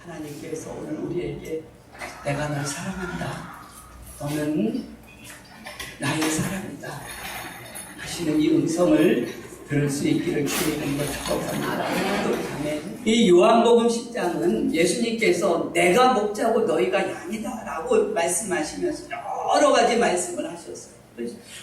하나님께서 오늘 우리에게 내가 널 사랑한다, 너는 나의 사랑이다 하시는 이 음성을 들을 수 있기를 주의 이름으로 축복합니다. 아멘. 이 요한복음 10장은 예수님께서 내가 목자고 너희가 양이다 라고 말씀하시면서 여러 가지 말씀을 하셨어요.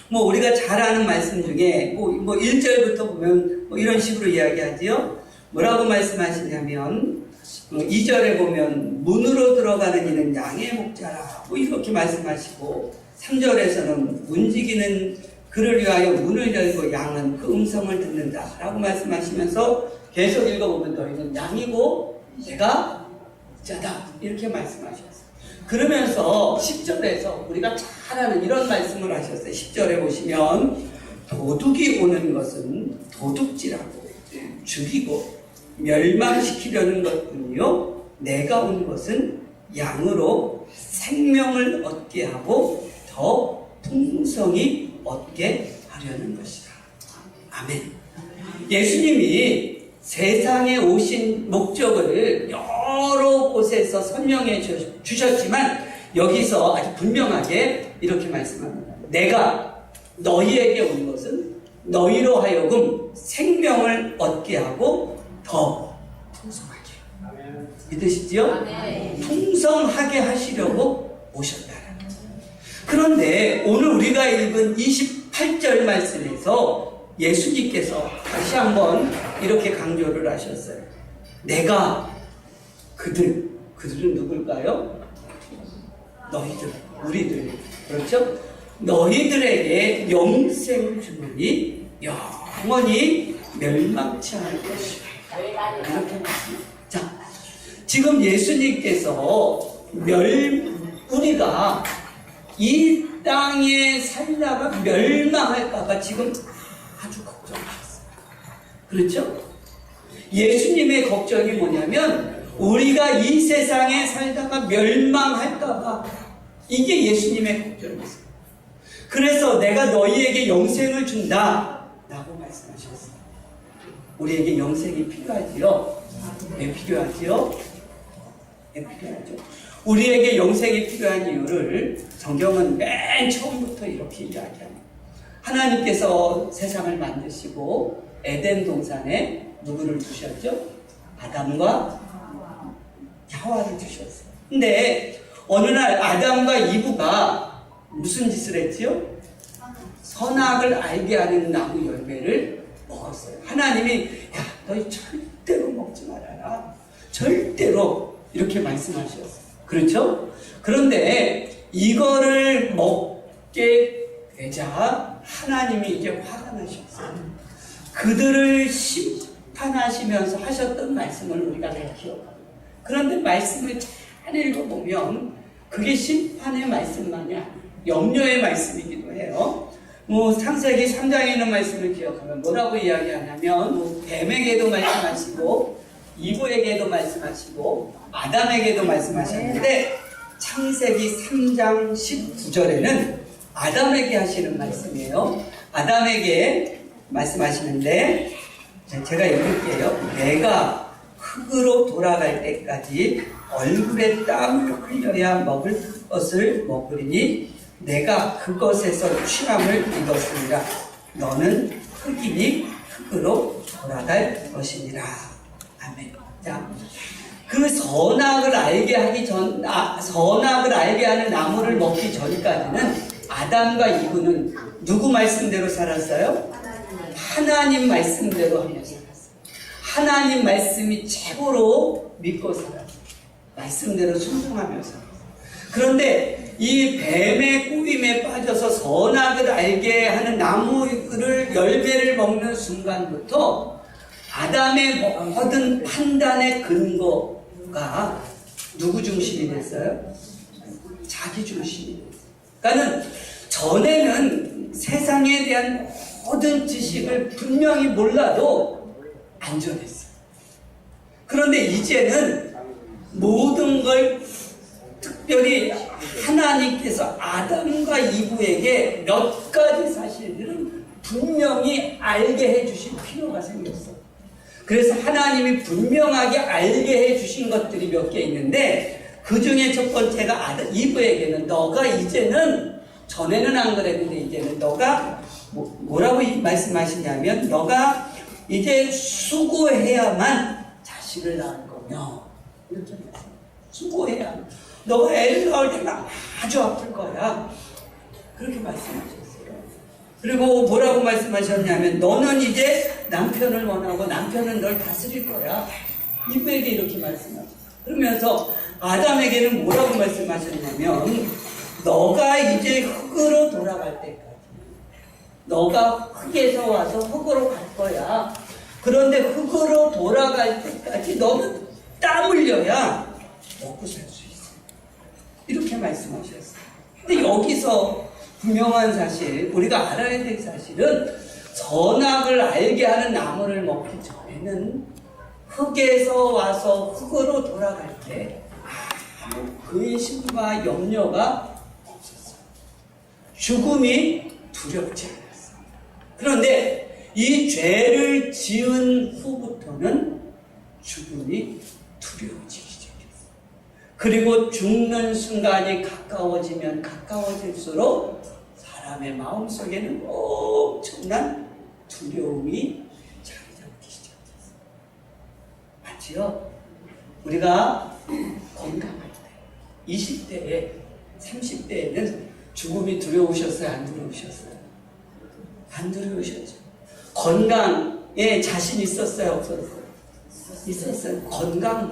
뭐 우리가 잘 아는 말씀 중에 뭐 1절부터 보면 뭐 이런 식으로 이야기하지요. 뭐라고 말씀하시냐면 2절에 보면 문으로 들어가는 이는 양의 목자라 뭐 이렇게 말씀하시고, 3절에서는 움직이는 그를 위하여 문을 열고 양은 그 음성을 듣는다 라고 말씀하시면서 계속 읽어보면 너희는 양이고 내가 목자다 이렇게 말씀하셨어요. 그러면서 10절에서 우리가 잘 아는 이런 말씀을 하셨어요. 10절에 보시면 도둑이 오는 것은 도둑질하고 죽이고 멸망시키려는 것뿐이요 내가 온 것은 양으로 생명을 얻게 하고 더 풍성히 얻게 하려는 것이다. 아멘. 예수님이 세상에 오신 목적을 여러 곳에서 설명해 주셨지만 여기서 아주 분명하게 이렇게 말씀합니다. 내가 너희에게 온 것은 너희로 하여금 생명을 얻게 하고 더 풍성하게. 믿으시죠? 풍성하게 하시려고 오셨다. 그런데 오늘 우리가 읽은 28절 말씀에서 예수님께서 다시 한번 이렇게 강조를 하셨어요. 내가 그들은 누굴까요? 너희들, 우리들, 그렇죠? 너희들에게 영생을 주노니 영원히 멸망치 않을 것이다. 이렇게 말씀합니다. 자, 지금 예수님께서 우리가 이 땅에 살다가 멸망할까봐 지금 아주 걱정하셨어요. 그렇죠? 예수님의 걱정이 뭐냐면 우리가 이 세상에 살다가 멸망할까봐, 이게 예수님의 걱정이었어요. 그래서 내가 너희에게 영생을 준다 라고 말씀하셨어요. 우리에게 영생이 필요하지요? 왜 필요하지요? 왜 필요하죠? 우리에게 영생이 필요한 이유를 성경은 맨 처음부터 이렇게 이야기합니다. 하나님께서 세상을 만드시고 에덴 동산에 누구를 두셨죠? 아담과 하와를 두셨어요. 근데 어느 날 아담과 이브가 무슨 짓을 했지요? 선악을 알게 하는 나무 열매를 먹었어요. 하나님이 야, 너희 절대로 먹지 말아라. 절대로 이렇게 말씀하셨어요. 그렇죠? 그런데 이거를 먹게 되자 하나님이 이제 화가 나셨어요. 그들을 심판하시면서 하셨던 말씀을 우리가 잘 기억합니다. 그런데 말씀을 잘 읽어보면 그게 심판의 말씀만이 아니에요. 염려의 말씀이기도 해요. 창세기 3장에 있는 말씀을 기억하면 뭐라고 이야기하냐면 뱀에게도 말씀하시고 이브에게도 말씀하시고 아담에게도 말씀하셨는데 창세기 3장 19절에는 아담에게 하시는 말씀이에요. 아담에게 말씀하시는데 제가 읽을게요. 내가 흙으로 돌아갈 때까지 얼굴에 땀을 흘려야 먹을 것을 먹으리니 내가 그것에서 취함을 입었으리라. 너는 흙이니 흙으로 돌아갈 것이니라. 아멘. 자, 그 선악을 알게 하는 나무를 먹기 전까지는 아담과 이브는 누구 말씀대로 살았어요? 하나님 말씀대로 하며 살았어요. 하나님 말씀이 최고로 믿고 살았어요. 말씀대로 순종하며 살았어요. 그런데 이 뱀의 꾸밈에 빠져서 선악을 알게 하는 나무를 열매를 먹는 순간부터 아담의 모든 판단의 근거가 누구 중심이 됐어요? 자기 중심이 됐어요. 그러니까 전에는 세상에 대한 모든 지식을 분명히 몰라도 안전했어요. 그런데 이제는 모든 걸 특별히 하나님께서 아담과 이브에게 몇 가지 사실들은 분명히 알게 해주실 필요가 생겼어. 그래서 하나님이 분명하게 알게 해주신 것들이 몇 개 있는데 그 중에 첫 번째가 이브에게는 너가 이제는, 전에는 안 그랬는데 이제는 너가 뭐라고 말씀하시냐면 너가 이제 수고해야만 자식을 낳을 거며, 이렇게 말씀해요. 수고해야. 너가 애를 낳을 때가 아주 아플 거야. 그렇게 말씀하셨어요. 그리고 뭐라고 말씀하셨냐면 너는 이제 남편을 원하고 남편은 널 다스릴 거야. 이브에게 이렇게 말씀하셨어요. 그러면서 아담에게는 뭐라고 말씀하셨냐면 너가 이제 흙으로 돌아갈 때까지, 너가 흙에서 와서 흙으로 갈 거야. 그런데 흙으로 돌아갈 때까지 너는 땀 흘려야 먹고 살 수 있어. 이렇게 말씀하셨어요. 근데 여기서 분명한 사실, 우리가 알아야 될 사실은 선악을 알게 하는 나무를 먹기 전에는 흙에서 와서 흙으로 돌아갈 때 아무 근심과 염려가 없었어요. 죽음이 두렵지 않았어요. 그런데 이 죄를 지은 후부터는 죽음이 두려워지기 시작했어요. 그리고 죽는 순간이 가까워지면 가까워질수록 사람의 마음속에는 엄청난 두려움이 자리 잡기 시작했어요. 맞지요? 우리가 건강할 때, 20대에, 30대에는 죽음이 두려우셨어요? 안 두려우셨어요? 안 두려우셨죠? 건강에 자신 있었어요? 없었어요? 있었어요. 건강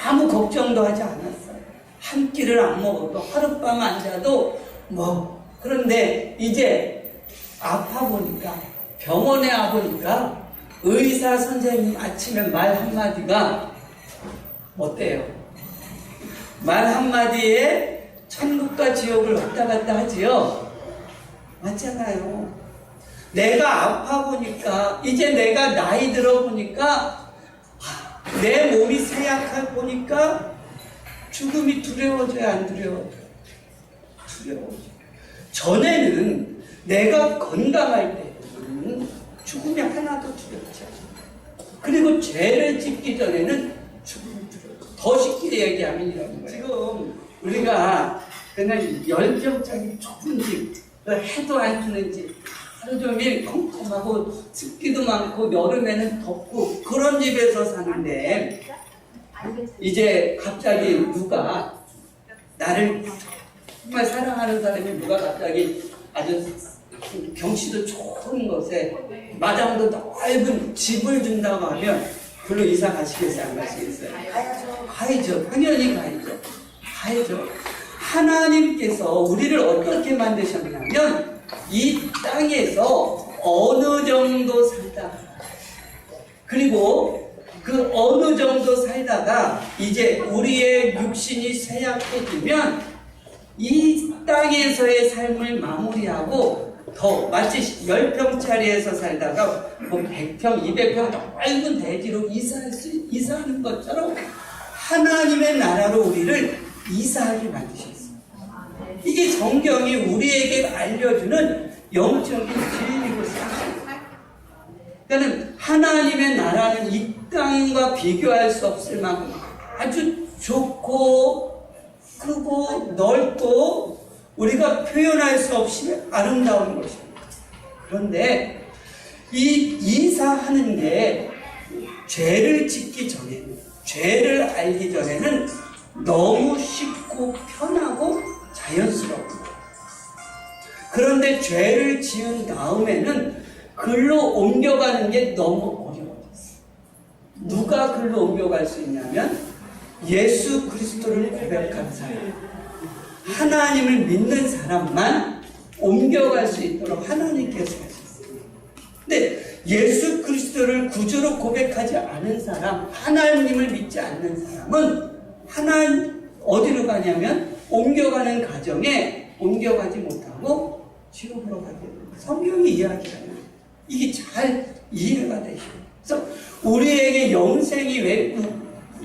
아무 걱정도 하지 않았어요. 한 끼를 안 먹어도 하룻밤 안 자도 그런데 이제 아파 보니까, 병원에 와 보니까 의사 선생님 아침에 말 한마디가 어때요? 말 한마디에 천국과 지옥을 왔다 갔다 하지요? 맞잖아요. 내가 아파 보니까, 이제 내가 나이 들어 보니까, 내 몸이 쇠약해 보니까 죽음이 두려워져요? 안 두려워져요? 두려워져요. 전에는 내가 건강할 때는 죽음이 하나도 두렵지 않아요. 그리고 죄를 짓기 전에는 죽음이 두려워져요. 더 쉽게 얘기하면 이런 거예요. 지금 우리가 그냥 열병장이 좁은지 해도 안 주는지 하루 종일 컴컴하고 습기도 많고 여름에는 덥고 그런 집에서 사는데 이제 갑자기 누가 나를 정말 사랑하는 사람이 누가 갑자기 아주 경치도 좋은 곳에 마당도 넓은 집을 준다고 하면 별로 이사 가시겠어요? 안 가시겠어요? 가야죠. 당연히 가야죠. 하나님께서 우리를 어떻게 만드셨냐면 이 땅에서 어느 정도 살다가, 그리고 그 어느 정도 살다가 이제 우리의 육신이 쇠약해지면 이 땅에서의 삶을 마무리하고 마치 10평짜리에서 살다가 100평, 200평 넓은 대지로 이사하는 것처럼 하나님의 나라로 우리를 이사하게 만드셨어요. 이게 성경이 우리에게 알려주는 영적인 진리고 사실입니다. 그러니까 하나님의 나라는 이 땅과 비교할 수 없을 만큼 아주 좋고 크고 넓고 우리가 표현할 수 없이 아름다운 것입니다. 그런데 이 이사하는 게 죄를 짓기 전에는, 죄를 알기 전에는 너무 쉽고 편하고 자연스럽고, 그런데 죄를 지은 다음에는 글로 옮겨가는 게 너무 어려워졌어요. 누가 글로 옮겨갈 수 있냐면 예수 그리스도를 고백한 사람, 하나님을 믿는 사람만 옮겨갈 수 있도록 하나님께서 하셨어요. 근데 예수 그리스도를 구주로 고백하지 않은 사람, 하나님을 믿지 않는 사람은 어디로 가냐면 옮겨가는 과정에 옮겨가지 못하고 지옥으로 가게 됩니다. 성경이 이야기하는 이게 잘 이해가 되죠. 그래서 우리에게 영생이 왜,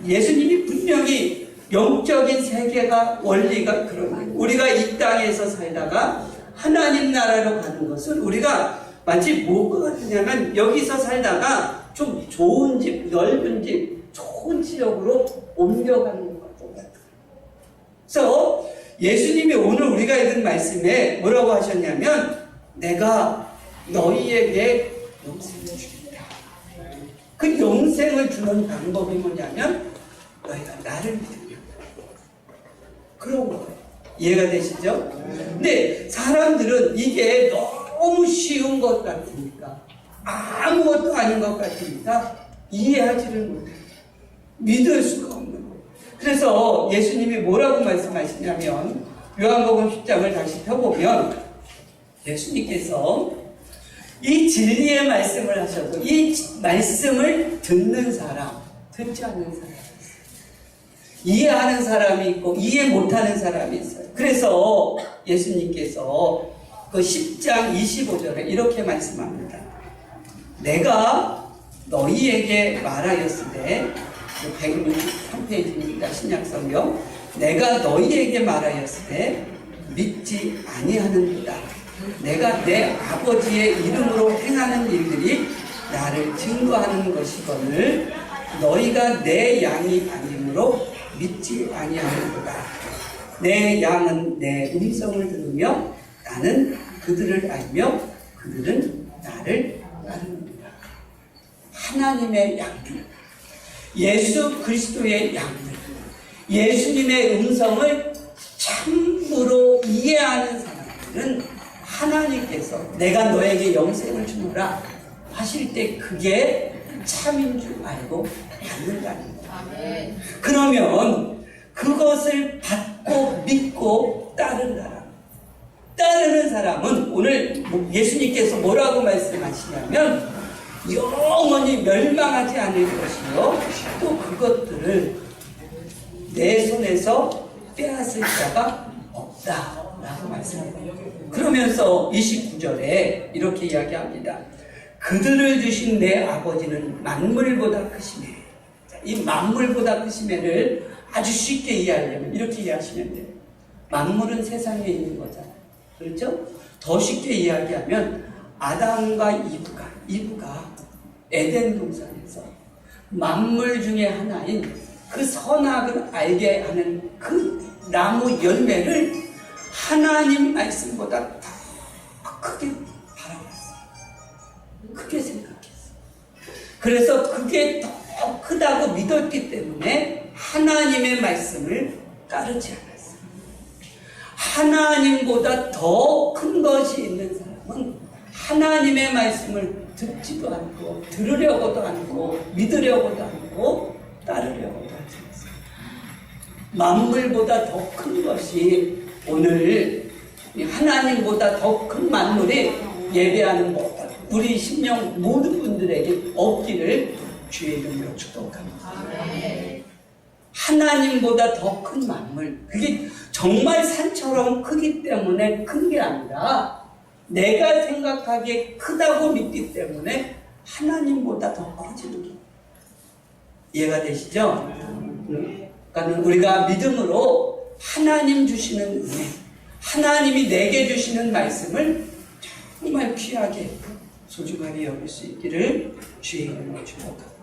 예수님이 분명히 영적인 세계가 원리가 그런, 우리가 이 땅에서 살다가 하나님 나라로 가는 것은 우리가 마치 뭐가 같으냐면 여기서 살다가 좀 좋은 집, 넓은 집, 좋은 지역으로 옮겨가는 것 같아요. 그래서 예수님이 오늘 우리가 읽은 말씀에 뭐라고 하셨냐면 내가 너희에게 영생을 주겠다. 그 영생을 주는 방법이 뭐냐면 너희가 나를 믿으면 그런 거예요. 이해가 되시죠? 근데 사람들은 이게 너무 쉬운 것 같으니까 아무것도 아닌 것 같으니까 이해하지를 못해요. 믿을 수가 없는 거예요. 그래서 예수님이 뭐라고 말씀하시냐면 요한복음 10장을 다시 펴보면 예수님께서 이 진리의 말씀을 하셔도 이 말씀을 듣는 사람, 듣지 않는 사람이 있어요. 이해하는 사람이 있고 이해 못하는 사람이 있어요. 그래서 예수님께서 그 10장 25절에 이렇게 말씀합니다. 내가 너희에게 말하였으되 163페이지입니다. 신약성경. 내가 너희에게 말하였으되 믿지 아니하는도다. 내가 내 아버지의 이름으로 행하는 일들이 나를 증거하는 것이거늘 너희가 내 양이 아니므로 믿지 아니하는도다. 내 양은 내 음성을 들으며 나는 그들을 알며 그들은 나를 따릅니다. 하나님의 양들, 예수 그리스도의 양들, 예수님의 음성을 참으로 이해하는 사람들은 하나님께서 내가 너에게 영생을 주노라 하실 때 그게 참인 줄 알고 받는다는 거예요. 그러면 그것을 받고 믿고 따르는 사람은 오늘 예수님께서 뭐라고 말씀하시냐면 영원히 멸망하지 않을 것이요 또 그것들을 내 손에서 빼앗을 자가 없다라고 말씀합니다. 그러면서 29절에 이렇게 이야기합니다. 그들을 주신 내 아버지는 만물보다 크시네. 이 만물보다 크시면을 아주 쉽게 이해하려면 이렇게 이해하시면 돼요. 만물은 세상에 있는 거잖아요. 그렇죠? 더 쉽게 이야기하면 아담과 이브가 에덴 동산에서 만물 중에 하나인 그 선악을 알게 하는 그 나무 열매를 하나님 말씀보다 더 크게 바라봤어요. 크게 생각했어요. 그래서 그게 더 크다고 믿었기 때문에 하나님의 말씀을 따르지 않았어요. 하나님보다 더 큰 것이 있는 사람은 하나님의 말씀을 듣지도 않고 들으려고도 않고 믿으려고도 않고 따르려고도 하지 않습니다. 만물보다 더 큰 것이 오늘 하나님보다 더 큰 만물이 예배하는 것 우리 심령 모든 분들에게 없기를 주의 이름으로 축복합니다. 하나님보다 더 큰 만물, 그게 정말 산처럼 크기 때문에 큰 게 아니라 내가 생각하기에 크다고 믿기 때문에 하나님보다 더 커지는 게 이해가 되시죠? 그러니까 우리가 믿음으로 하나님 주시는 은혜, 하나님이 내게 주시는 말씀을 정말 귀하게 소중하게 여길 수 있기를 주의 이름으로 축복합니다.